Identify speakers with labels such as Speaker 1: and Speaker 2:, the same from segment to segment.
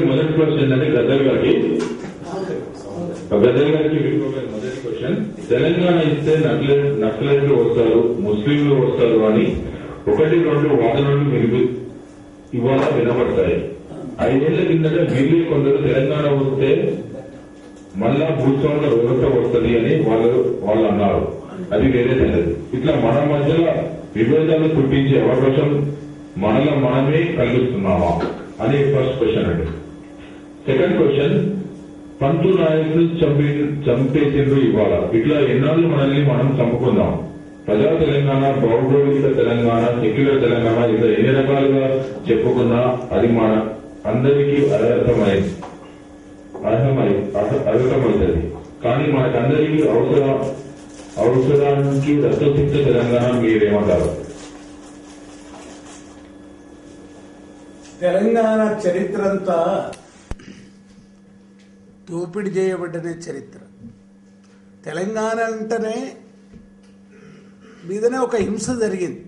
Speaker 1: మొదటి క్వశ్చన్ అంటే గద్దర్ గారికి మొదటి క్వశ్చన్, తెలంగాణ ఇస్తే నక్సలైట్లు వస్తారు, ముస్లింలు వస్తారు అని 1-2 వాదనలు మీరు ఇవాళ వినబడతాయి. 5 ఏళ్ల కిందట వీళ్ళు కొందరు తెలంగాణ వస్తే మళ్ళా భూస్వాముల వ్యవస్థ వస్తుంది అని వాళ్ళు అన్నారు. అది వేరే తెలియదు. ఇట్లా మన మధ్యలో విభేదాలు పుట్టించే అవకాశం మనలో మనమే కలుగుతున్నామా అని ఫస్ట్ క్వశ్చన్ అండి. సెకండ్ క్వశ్చన్, పంతు నాయకులు చంపేసిండ్రు ఇవాళ. ఇట్లా ఎన్నాళ్ళు మనల్ని మనం చంపుకుందాం. ప్రజా తెలంగాణ, భౌగోళిక తెలంగాణ, సెక్యులర్ తెలంగాణ ఇలా ఎన్ని రకాలుగా చెప్పుకున్నా అది మన అందరికీ అర్థమవుతుంది. కానీ మనకందరికీ అవసరానికి రక్తసిద్ధ తెలంగాణ మీరేమంటారు?
Speaker 2: తెలంగాణ చరిత్ర అంతా దోపిడీ చేయబడ్డనే చరిత్ర. తెలంగాణ అంటేనే మీదనే ఒక హింస జరిగింది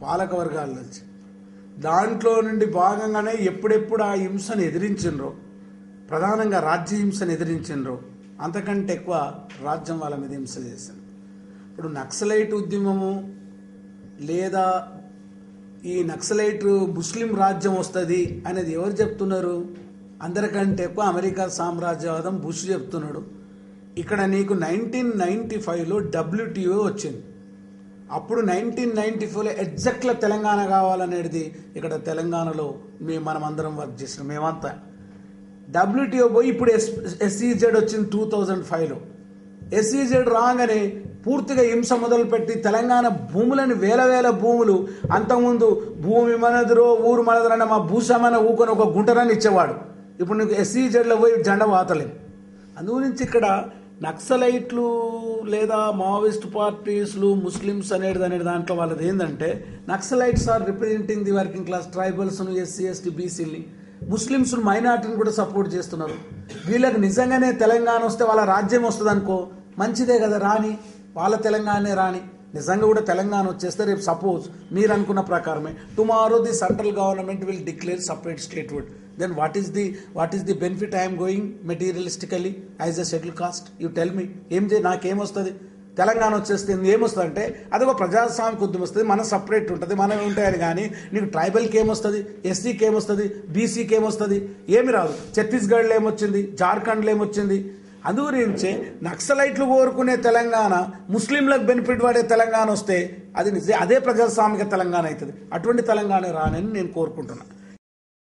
Speaker 2: పాలక వర్గాల నుంచి. దాంట్లో నుండి భాగంగానే ఎప్పుడెప్పుడు ఆ హింసను ఎదిరించిండ్రో, ప్రధానంగా రాజ్య హింసను ఎదిరించిండ్రో, అంతకంటే ఎక్కువ రాజ్యం వాళ్ళ మీద హింస చేసింది. ఇప్పుడు నక్సలైట్ ఉద్యమము లేదా ఈ నక్సలైట్ ముస్లిం రాజ్యం వస్తుంది అనేది ఎవరు చెప్తున్నారు? అందరికంటే ఎక్కువ అమెరికా సామ్రాజ్యవాదం బుష్ చెప్తున్నాడు. ఇక్కడ నీకు 1995లో WTO వచ్చింది. అప్పుడు 1994లో ఎగ్జాక్ట్గా తెలంగాణ కావాలనేది ఇక్కడ తెలంగాణలో మనం అందరం వర్క్ చేసినాం. మేమంతా WTO పోయి ఇప్పుడు SEZ వచ్చింది 2005లో. SEZ రాగానే పూర్తిగా హింస మొదలుపెట్టి తెలంగాణ భూములని వేల భూములు, అంతకుముందు భూమి మనదురో ఊరు మనదురన్న మా భూస్వామైన ఊకొని ఒక గుంటరాన్ని ఇచ్చేవాడు. ఇప్పుడు నీకు SEZలో పోయి జెండా వాతలేదు. అందుగురించి ఇక్కడ నక్సలైట్లు లేదా మావోయిస్ట్ పార్టీస్లు ముస్లిమ్స్ అనేది దాంట్లో వాళ్ళది ఏంటంటే, Naxalites are representing the working class, ట్రైబల్స్ను, SC ST BCని, ముస్లిమ్స్ మైనార్టీని కూడా సపోర్ట్ చేస్తున్నారు. వీళ్ళకి నిజంగానే తెలంగాణ వస్తే వాళ్ళ రాజ్యం వస్తుంది అనుకో, మంచిదే కదా, రాని వాళ్ళ తెలంగాణనే రాని. నిజంగా కూడా తెలంగాణ వచ్చేస్తే రేపు సపోజ్ మీరు అనుకున్న ప్రకారమే tomorrow the central government will declare separate statehood, then what is the benefit I am going materialistically as a scheduled caste? You tell me. నాకేమొస్తుంది? తెలంగాణ వచ్చేస్తే ఏమొస్తుంది అంటే అదొక ప్రజాస్వామిక ఉద్యమం వస్తుంది, మన సపరేట్ ఉంటుంది, మనమే ఉంటాయని. కానీ నీకు ట్రైబల్కి ఏమొస్తుంది, SCకి ఏమొస్తుంది, BCకి ఏమొస్తుంది? ఏమి రాదు. ఛత్తీస్గఢ్లో ఏమొచ్చింది, జార్ఖండ్లో ఏమొచ్చింది? అందుగురించే నక్సలైట్లు కోరుకునే తెలంగాణ, ముస్లింలకు బెనిఫిట్ పడే తెలంగాణ వస్తే అదే ప్రజాస్వామిక తెలంగాణ అవుతుంది. అటువంటి తెలంగాణ రానని నేను కోరుకుంటున్నాను.